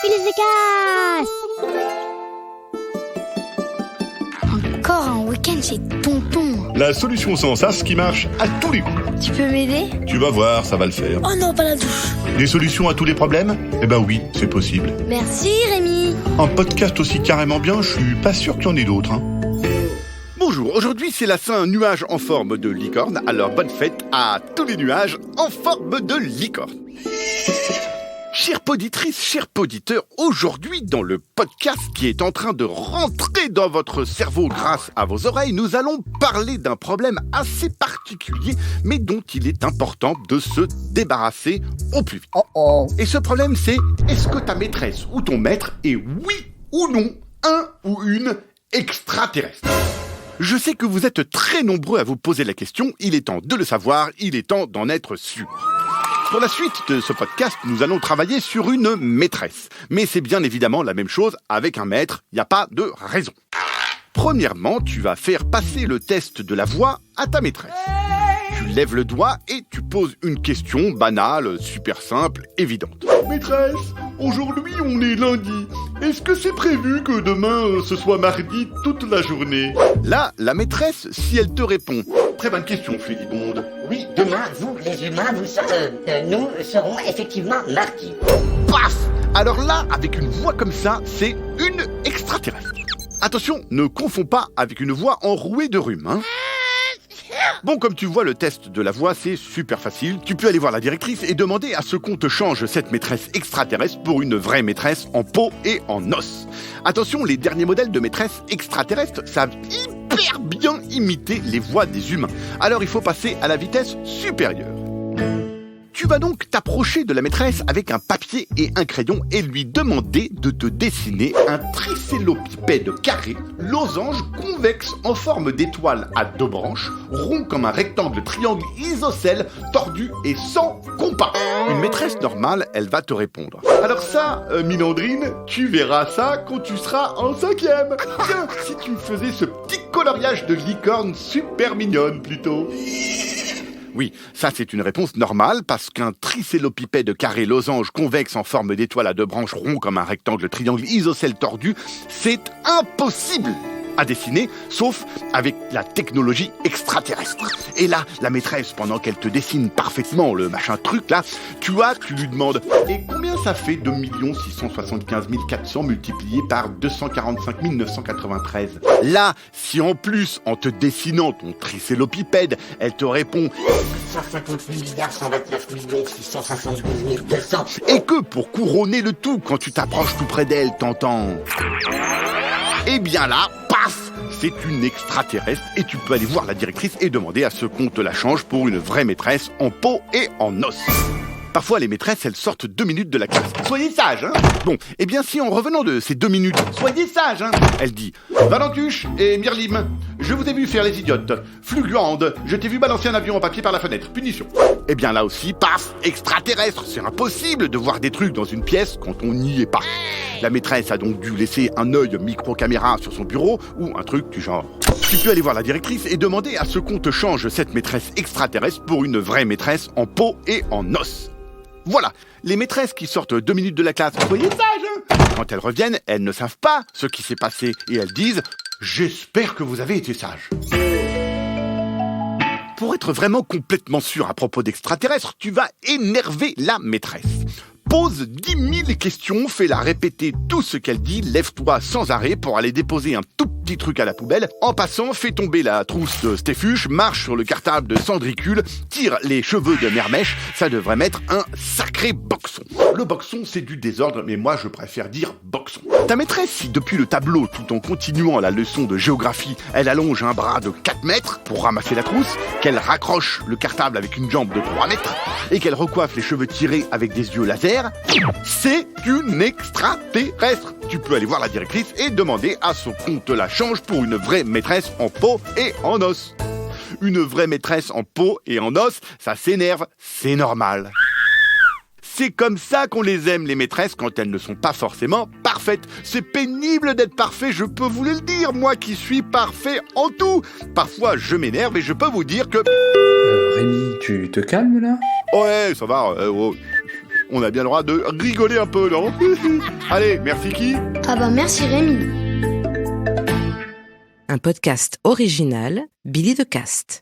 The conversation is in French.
Papy les efficaces. Encore un week-end chez Tonton. La solution sans sas qui marche à tous les coups. Tu peux m'aider? Tu vas voir, ça va le faire. Oh non, pas la douche. Des solutions à tous les problèmes? Eh ben oui, c'est possible. Merci Rémi. Un podcast aussi carrément bien, je suis pas sûr qu'il y en ait d'autres. Bonjour, aujourd'hui c'est la Saint-Nuage en forme de licorne, alors bonne fête à tous les nuages en forme de licorne. Chères poditrices, chers poditeurs, aujourd'hui dans le podcast qui est en train de rentrer dans votre cerveau grâce à vos oreilles, nous allons parler d'un problème assez particulier, mais dont il est important de se débarrasser au plus vite. Et ce problème c'est, est-ce que ta maîtresse ou ton maître est oui ou non un ou une extraterrestre ? Je sais que vous êtes très nombreux à vous poser la question, il est temps de le savoir, il est temps d'en être sûr. Pour la suite de ce podcast, nous allons travailler sur une maîtresse. Mais c'est bien évidemment la même chose avec un maître, il n'y a pas de raison. Premièrement, tu vas faire passer le test de la voix à ta maîtresse. Tu lèves le doigt et tu poses une question banale, super simple, évidente. Maîtresse, aujourd'hui on est lundi. Est-ce que c'est prévu que demain ce soit mardi toute la journée? Là, la maîtresse, si elle te répond « Très bonne question, Flébibonde. Oui, demain, vous, les humains, nous serons effectivement mardi. » Paf ! Alors là, avec une voix comme ça, c'est une extraterrestre. Attention, ne confonds pas avec une voix enrouée de rhume, hein. Bon, comme tu vois, le test de la voix, c'est super facile. Tu peux aller voir la directrice et demander à ce qu'on te change cette maîtresse extraterrestre pour une vraie maîtresse en peau et en os. Attention, les derniers modèles de maîtresses extraterrestres savent hyper bien imiter les voix des humains. Alors il faut passer à la vitesse supérieure. Tu vas donc t'approcher de la maîtresse avec un papier et un crayon et lui demander de te dessiner un tricélopipède carré, losange convexe en forme d'étoile à 2 branches, rond comme un rectangle triangle isocèle, tordu et sans compas. Une maîtresse normale, elle va te répondre. Alors ça, Milandrine, tu verras ça quand tu seras en 5e. Tiens, si tu me faisais ce petit coloriage de licorne super mignonne plutôt. Oui, ça c'est une réponse normale parce qu'un tricélopipède carré losange convexe en forme d'étoile à 2 branches rond comme un rectangle triangle isocèle tordu, c'est impossible à dessiner, sauf avec la technologie extraterrestre. Et là, la maîtresse, pendant qu'elle te dessine parfaitement le machin truc là, tu lui demandes « Et combien ça fait 2 675 400 multiplié par 245 993 ?» Là, si en plus, en te dessinant ton tricélopipède, elle te répond 158 129 672 200. Et que pour couronner le tout, quand tu t'approches tout près d'elle, t'entends... Eh bien là, paf, c'est une extraterrestre et tu peux aller voir la directrice et demander à ce qu'on te la change pour une vraie maîtresse en peau et en os. Parfois, les maîtresses, elles sortent 2 minutes de la classe. Soyez sages, hein. Bon, eh bien si en revenant de ces 2 minutes, soyez sages, hein. Elle dit Valentuche et Myrlim, je vous ai vu faire les idiotes. Fluguande, je t'ai vu balancer un avion en papier par la fenêtre. Punition. Eh bien là aussi, paf, extraterrestre. C'est impossible de voir des trucs dans une pièce quand on n'y est pas. La maîtresse a donc dû laisser un œil micro-caméra sur son bureau ou un truc du genre. Tu peux aller voir la directrice et demander à ce qu'on te change cette maîtresse extraterrestre pour une vraie maîtresse en peau et en os. Voilà, les maîtresses qui sortent 2 minutes de la classe, soyez sages, hein. Quand elles reviennent, elles ne savent pas ce qui s'est passé et elles disent « J'espère que vous avez été sages ». Pour être vraiment complètement sûr à propos d'extraterrestres, tu vas énerver la maîtresse. Pose 10 000 questions, fais-la répéter tout ce qu'elle dit, lève-toi sans arrêt pour aller déposer un tout petit truc à la poubelle. En passant, fais tomber la trousse de Stéfuche, marche sur le cartable de Sandricule, tire les cheveux de Mermèche, ça devrait mettre un sacré boxon. Le boxon, c'est du désordre, mais moi je préfère dire boxon. Ta maîtresse, si depuis le tableau, tout en continuant la leçon de géographie, elle allonge un bras de 4 mètres pour ramasser la trousse, qu'elle raccroche le cartable avec une jambe de 3 mètres, et qu'elle recoiffe les cheveux tirés avec des yeux laser, c'est une extraterrestre. Tu peux aller voir la directrice et demander à ce qu'on te la change pour une vraie maîtresse en peau et en os. Une vraie maîtresse en peau et en os, ça s'énerve, c'est normal. C'est comme ça qu'on les aime, les maîtresses, quand elles ne sont pas forcément parfaites. C'est pénible d'être parfait, je peux vous le dire, moi qui suis parfait en tout. Parfois, je m'énerve et je peux vous dire que... Rémi, tu te calmes là ? Ouais, ça va, On a bien le droit de rigoler un peu, non? Allez, merci qui? Ah bah merci Rémi. Un podcast original, Billy de Cast.